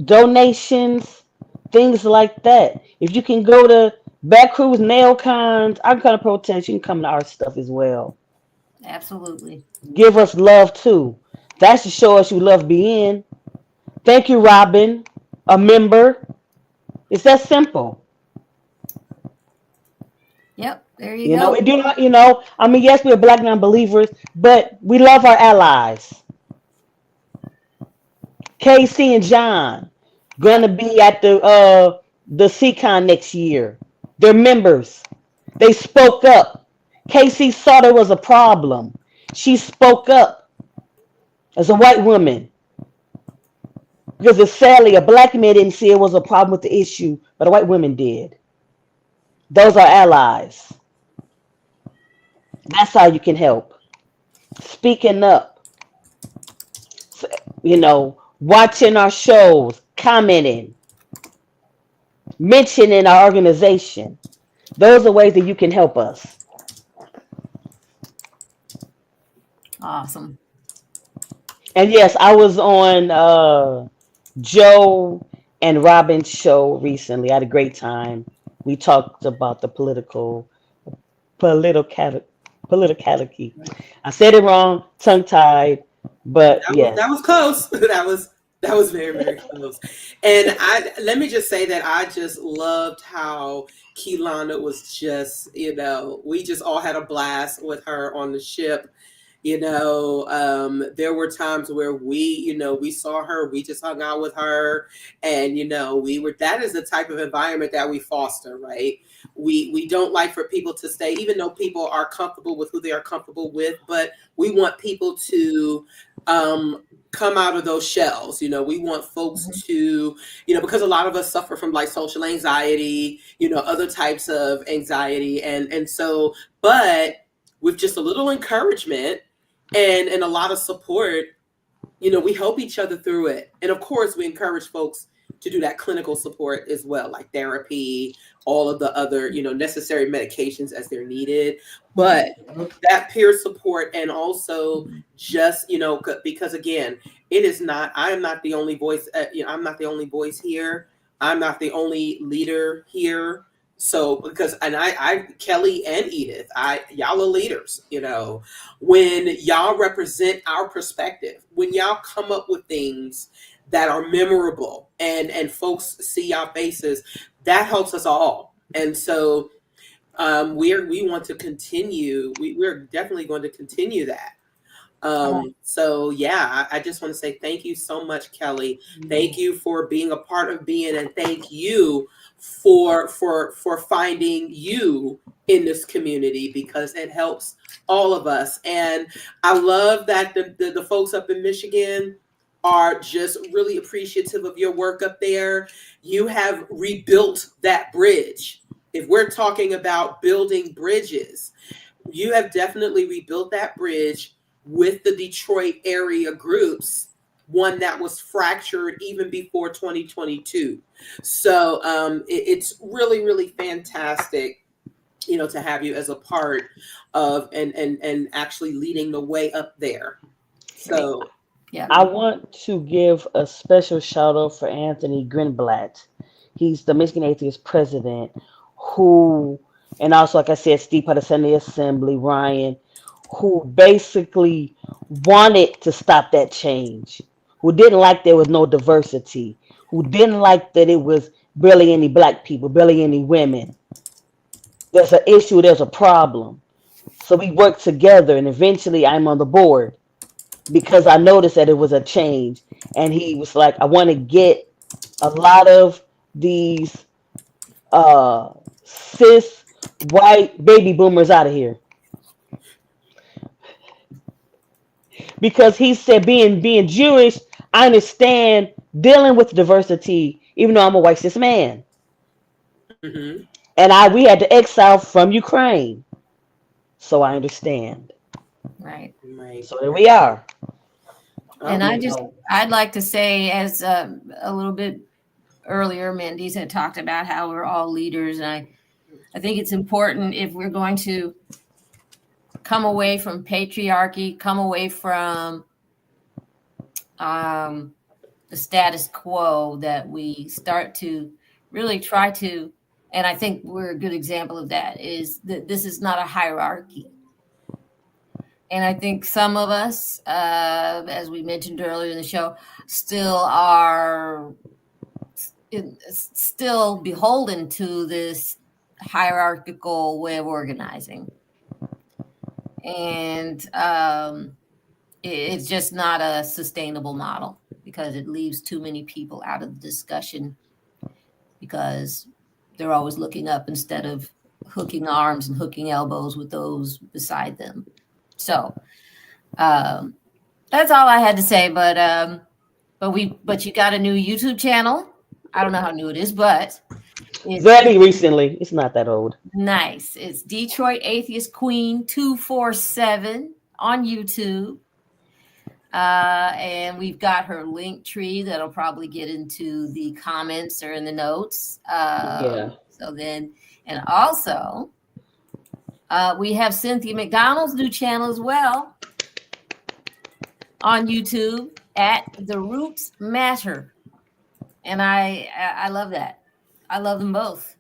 donations, things like that. If you can go to Back Cruise, Nail Cons, our kind of protest, you can come to our stuff as well. absolutely. Give us love too. That's to show us you love being. Thank you, Robin, a member. It's that simple. Yep, there you You know, go. it do not, I mean, yes, we're black non-believers, but we love our allies. Casey and John gonna be at the SeaCon next year. They're members. They spoke up. Casey saw there was a problem. She spoke up as a white woman because it's sadly a black man didn't see it was a problem with the issue, but a white woman did. Those are allies. That's how you can help. Speaking up, watching our shows, commenting, mentioning our organization. Those are ways that you can help us. Awesome. And yes, I was on Joe and Robin's show recently. I had a great time. We talked about the political politicality. I said it wrong, tongue tied, but yes. That was close. That was very, very close. And I let me just say that I just loved how Keelana was just, we just all had a blast with her on the ship. There were times where we saw her, we just hung out with her, and that is the type of environment that we foster, right? We don't like for people to stay, even though people are comfortable with who they are comfortable with, but we want people to come out of those shells. We want folks to, because a lot of us suffer from like social anxiety, other types of anxiety, and so, but with just a little encouragement and a lot of support, we help each other through it. And of course, we encourage folks to do that clinical support as well, like therapy, all of the other, necessary medications as they're needed. But that peer support, and also just, because again, I am not the only voice, I'm not the only voice here. I'm not the only leader here. So and I Kellie and Edith, y'all are leaders, when y'all represent our perspective, when y'all come up with things that are memorable and folks see y'all faces, that helps us all. And so we want to continue. We're definitely going to continue that. So yeah, I just want to say thank you so much, Kellie. Thank you for being a part of BN, and thank you for finding you in this community, because it helps all of us. And I love that the folks up in Michigan are just really appreciative of your work up there. You have rebuilt that bridge. If we're talking about building bridges, you have definitely rebuilt that bridge with the Detroit area groups, one that was fractured even before 2022. So it's really, really fantastic, to have you as a part of and actually leading the way up there. So Yeah. I want to give a special shout out for Anthony Greenblatt. He's the Michigan Atheist president, who, and also, like I said, Steve Patterson, the Assembly, Ryan, who basically wanted to stop that change, who didn't like there was no diversity, who didn't like that it was barely any black people, barely any women. There's an issue, there's a problem. So we worked together, and eventually I'm on the board because I noticed that it was a change. And he was like, I want to get a lot of these cis white baby boomers out of here. Because he said being Jewish, I understand dealing with diversity, even though I'm a white cis man. mm-hmm. And we had to exile from Ukraine. So I understand. Right. So there we are. And I'd like to say, as a little bit earlier, Mendes had talked about how we're all leaders. And I think it's important, if we're going to come away from patriarchy, come away from the status quo, that we start to really try to, and I think we're a good example of that, is that this is not a hierarchy. And I think some of us, as we mentioned earlier in the show, still are still beholden to this hierarchical way of organizing. And it's just not a sustainable model, because it leaves too many people out of the discussion, because they're always looking up instead of hooking arms and hooking elbows with those beside them. So that's all I had to say. But you got a new YouTube channel. I don't know how new it is, but it's very recently. It's not that old. Nice. It's Detroit Atheist Queen 247 on YouTube. And we've got her link tree that'll probably get into the comments or in the notes. Yeah. So then, and also, we have Cynthia McDonald's new channel as well on YouTube at The Roots Matter. And I love that. I love them both.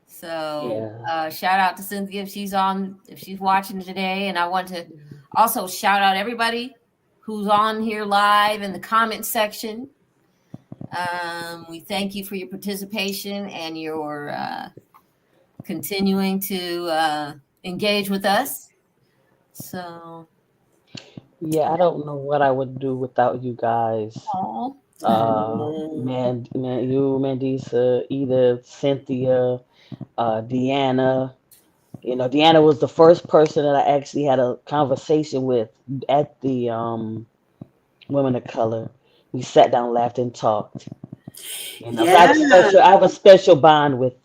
So shout out to Cynthia if she's watching today. And I want to also shout out everybody who's on here live in the comment section. We thank you for your participation and your continuing to engage with us. So yeah, I don't know what I would do without you guys. Man, you, Mandisa, Edith, Cynthia, Deanna. Deanna was the first person that I actually had a conversation with at the Women of Color. We sat down, laughed, and talked. Yeah. I have a special bond with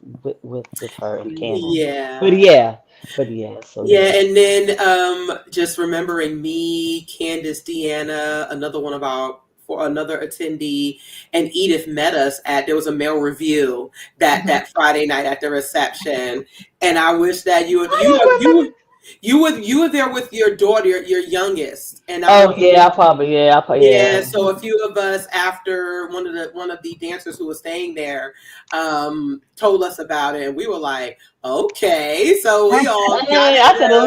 her and Candace. Yeah. But yeah. So and then just remembering me, Candace, Deanna, another attendee, and Edith met us there was a male review that Friday night at the reception, and I wish that you were there with your daughter, your youngest, and so a few of us, after one of the dancers who was staying there told us about it, and we were like, okay, so we all I said I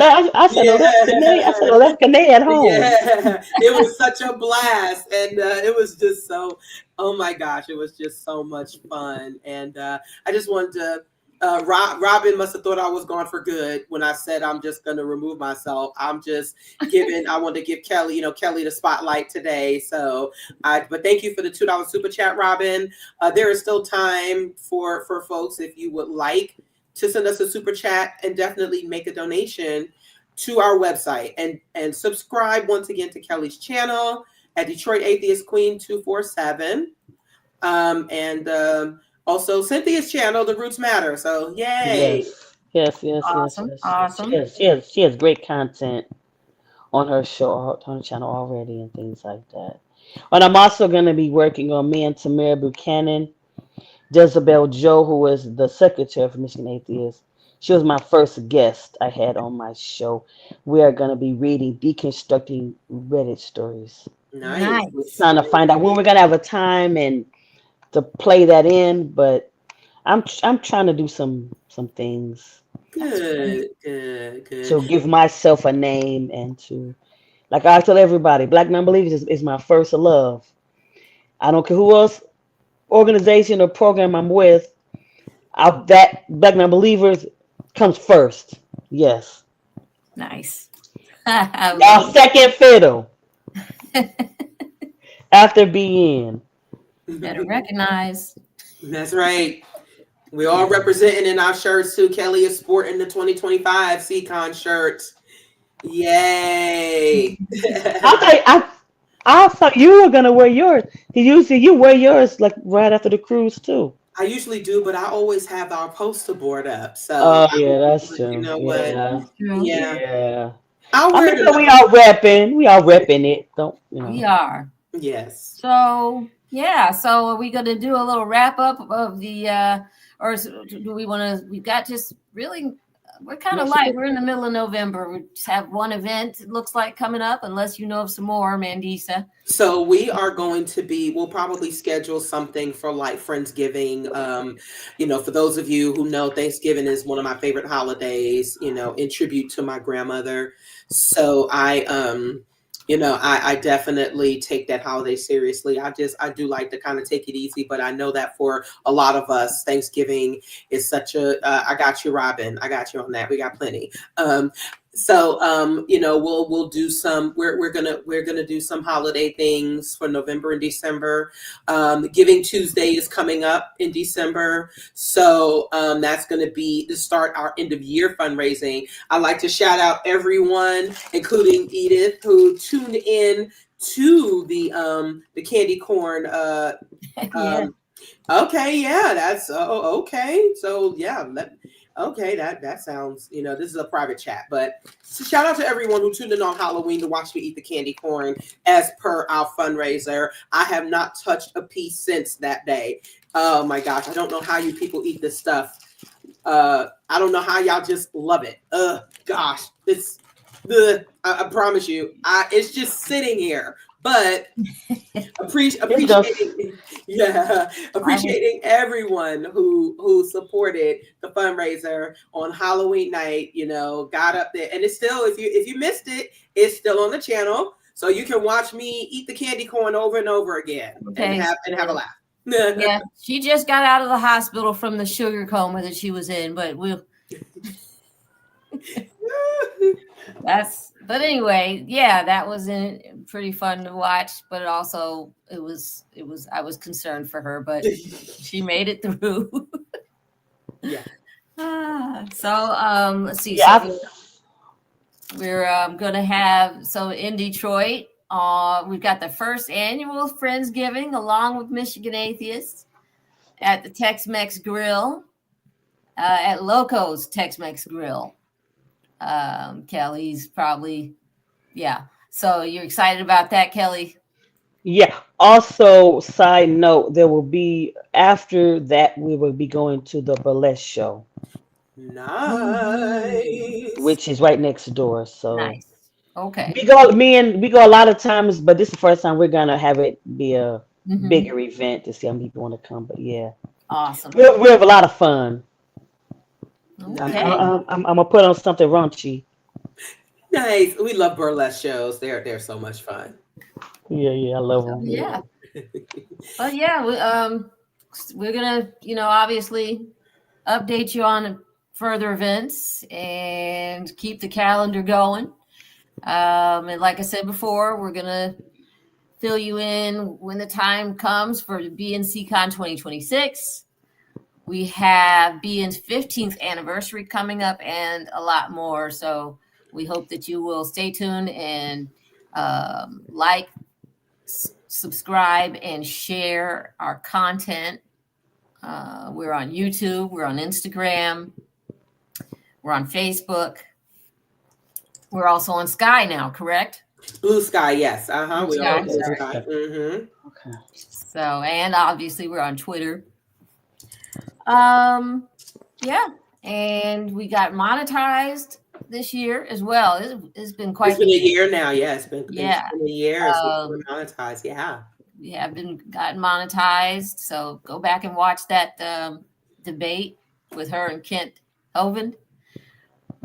left Kane at home. Yeah, it was such a blast, and it was just so, oh my gosh, it was just so much fun. And I just wanted to Robin must have thought I was gone for good when I said I'm just going to remove myself. I'm just giving. I want to give Kelly, Kelly the spotlight today. So, but thank you for the $2 super chat, Robin. There is still time for folks if you would like to send us a super chat and definitely make a donation to our website and subscribe once again to Kelly's channel at Detroit Atheist Queen 247. Also Cynthia's channel, The Roots Matter. So yay. Yes. Awesome. She has great content on her show, on her channel already, and things like that. And I'm also going to be working on me and Tamara Buchanan, Jezebel Joe, who is the secretary of Michigan Atheists. She was my first guest I had on my show. We are going to be reading Deconstructing Reddit Stories. Nice. We're trying to find out when we're going to have a time and to play that in, but I'm trying to do some things. Good. To give myself a name and to, like I tell everybody, Black Non-Believers is my first love. I don't care who else organization or program I'm with. That Black Non-Believers comes first. Yes. Nice. Y'all second fiddle. After BN. Better recognize. That's right. We all representing in our shirts too. Kelly is sporting the 2025 SeaCon shirts. Yay. I thought you were gonna wear yours. Usually you wear yours like right after the cruise too. I usually do, but I always have our poster board up. So Oh yeah, that's true. you know Yeah. what? Yeah. Yeah. I'll I wear mean, it. we all repping. We all repping it. Don't you know? We are. Yes. So yeah. So are we gonna do a little wrap up of the or do we want to? We've got just really. We're kind of light. We're in the middle of November. We just have one event, it looks like, coming up, unless you know of some more, Mandisa. So we are going to we'll probably schedule something for like Friendsgiving. For those of you who know, Thanksgiving is one of my favorite holidays, in tribute to my grandmother. So I definitely take that holiday seriously. I do like to kind of take it easy, but I know that for a lot of us, Thanksgiving is such I got you, Robin. I got you on that. We got plenty. We'll do some. We're gonna do some holiday things for November and December. Giving Tuesday is coming up in December, so that's gonna be to start our end of year fundraising. I'd like to shout out everyone, including Edith, who tuned in to the candy corn. Yeah. Okay, yeah, that's okay. So yeah, okay, that sounds, this is a private chat, but shout out to everyone who tuned in on Halloween to watch me eat the candy corn as per our fundraiser. I have not touched a piece since that day. Oh my gosh, I don't know how you people eat this stuff. I don't know how y'all just love it. Gosh, I promise you, it's just sitting here. But appreciating everyone who supported the fundraiser on Halloween night, got up there, and it's still, if you missed it, it's still on the channel, so you can watch me eat the candy corn over and over again. Okay. and have a laugh. Yeah, she just got out of the hospital from the sugar coma that she was in, but but anyway, yeah, that was pretty fun to watch, but also I was concerned for her, but she made it through. Yeah. Let's see. Yeah. So we're gonna have in Detroit, we've got the first annual Friendsgiving along with Michigan Atheists at the Tex-Mex Grill, at Loco's Tex-Mex Grill. Kelly's probably, yeah. So you're excited about that, Kelly? Yeah. Also, side note, there will be, after that, we will be going to the burlesque show. Nice. Which is right next door. So nice. Okay. We go a lot of times, but this is the first time we're gonna have it be a bigger event to see how many people want to come. But yeah. Awesome. We have a lot of fun. Okay. I'm gonna put on something raunchy. Nice. We love burlesque shows. They're so much fun. Yeah, I love them. Yeah. But yeah, we're gonna, obviously, update you on further events and keep the calendar going. And like I said before, we're going to fill you in when the time comes for BN SeaCon 2026. We have BN's 15th anniversary coming up and a lot more. So we hope that you will stay tuned and like, subscribe, and share our content. We're on YouTube. We're on Instagram. We're on Facebook. We're also on Sky now, correct? Bluesky, yes. We are on Blue Sky. Okay. So, and obviously we're on Twitter. Yeah, and we got monetized this year as well. It's been quite. It's been a year now. Yeah, it's been a year. We're monetized. Yeah, we have gotten monetized. So go back and watch that debate with her and Kent Hovind.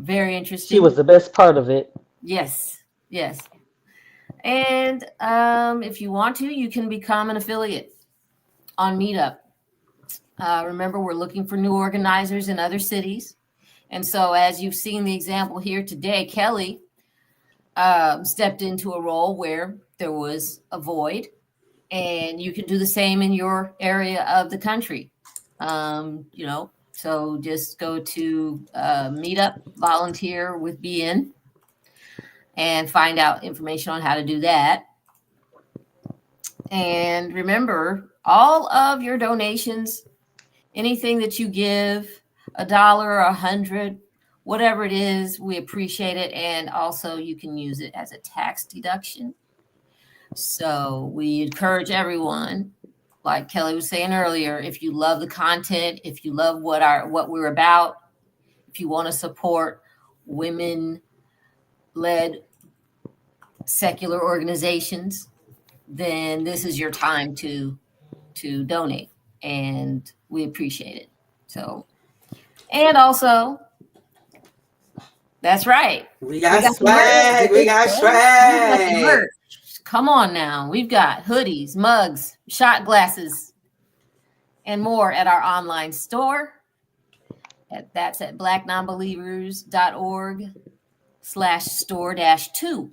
Very interesting. She was the best part of it. Yes. And if you want to, you can become an affiliate on Meetup. Remember, we're looking for new organizers in other cities. And so as you've seen the example here today, Kellie stepped into a role where there was a void, and you can do the same in your area of the country. So just go to Meetup, volunteer with BN, and find out information on how to do that. And remember, all of your donations, anything that you give, $1 or $100, whatever it is, we appreciate it. And also you can use it as a tax deduction. So we encourage everyone, like Kellie was saying earlier, if you love the content, if you love what we're about, if you want to support women-led secular organizations, then this is your time to donate, and we appreciate it. So, and also, that's right. We got swag. We got swag. Come on now. We've got hoodies, mugs, shot glasses, and more at our online store. That's at blacknonbelievers.org/store-2.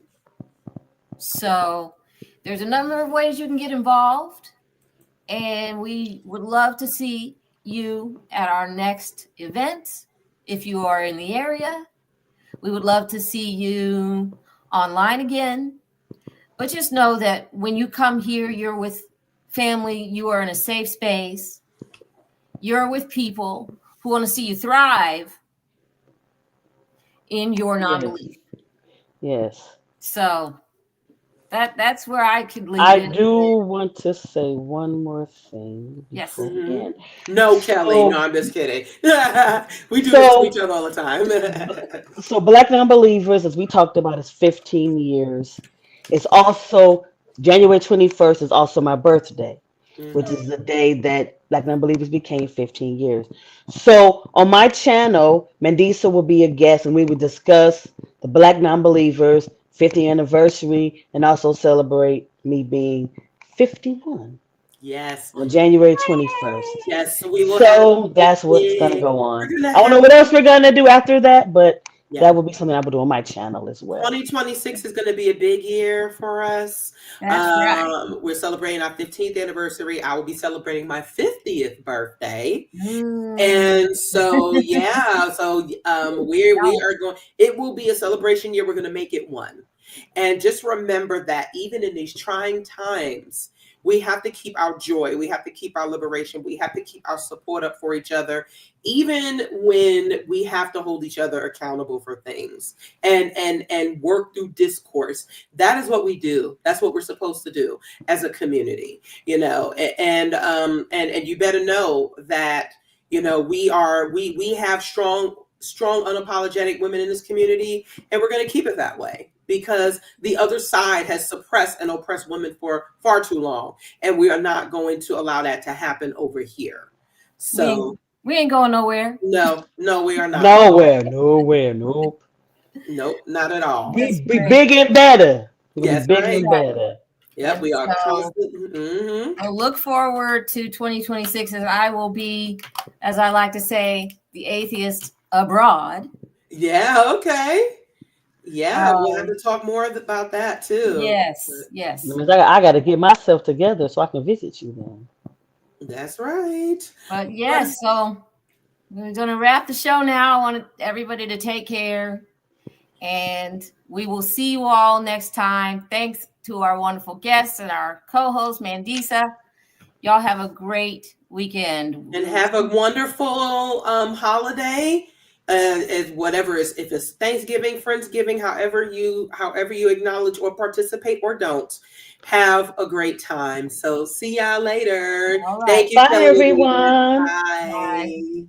So there's a number of ways you can get involved, and we would love to see you at our next event. If you are in the area, we would love to see you online again. But just know that when you come here, you're with family, you are in a safe space, you're with people who want to see you thrive in your non-belief. Yes. So that's where I could leave I it. do want to say one more thing. Yes. No, Kellie. No, I'm just kidding. We do this to each other all the time. So Black Non-Believers, as we talked about, is 15 years. It's also January 21st is also my birthday, which is the day that Black Non-Believers became 15 years. So on my channel, Mandisa will be a guest, and we will discuss the Black Non-Believers 50th anniversary and also celebrate me being 51. Yes. On January 21st. Yes. So that's what's going to go on. I don't know what else we're going to do after that, but that will be something I will do on my channel as well. 2026 is going to be a big year for us. Right. We're celebrating our 15th anniversary. I will be celebrating my 50th birthday. And so, we are going, it will be a celebration year. We're going to make it one. And just remember that even in these trying times, we have to keep our joy. We have to keep our liberation. We have to keep our support up for each other, even when we have to hold each other accountable for things and work through discourse. That is what we do. That's what we're supposed to do as a community, and you better know that, we have strong, unapologetic women in this community, and we're going to keep it that way. Because the other side has suppressed and oppressed women for far too long. And we are not going to allow that to happen over here. So we ain't going nowhere. No, we are not. Nowhere, nope. Nope, not at all. We be big and better. Yes, big and better. Yep, we are. I look forward to 2026, as I will be, as I like to say, the atheist abroad. Yeah, okay. Yeah, we'll have to talk more about that too. Yes, yes. I got to get myself together so I can visit you then. That's right. But yes, so we're going to wrap the show now. I want everybody to take care, and we will see you all next time. Thanks to our wonderful guests and our co-host, Mandisa. Y'all have a great weekend. And have a wonderful holiday. If it's Thanksgiving, Friendsgiving, however you acknowledge or participate or don't, have a great time. So see y'all later. All right. Thank you, Bye, Kellie. everyone. Bye. Bye.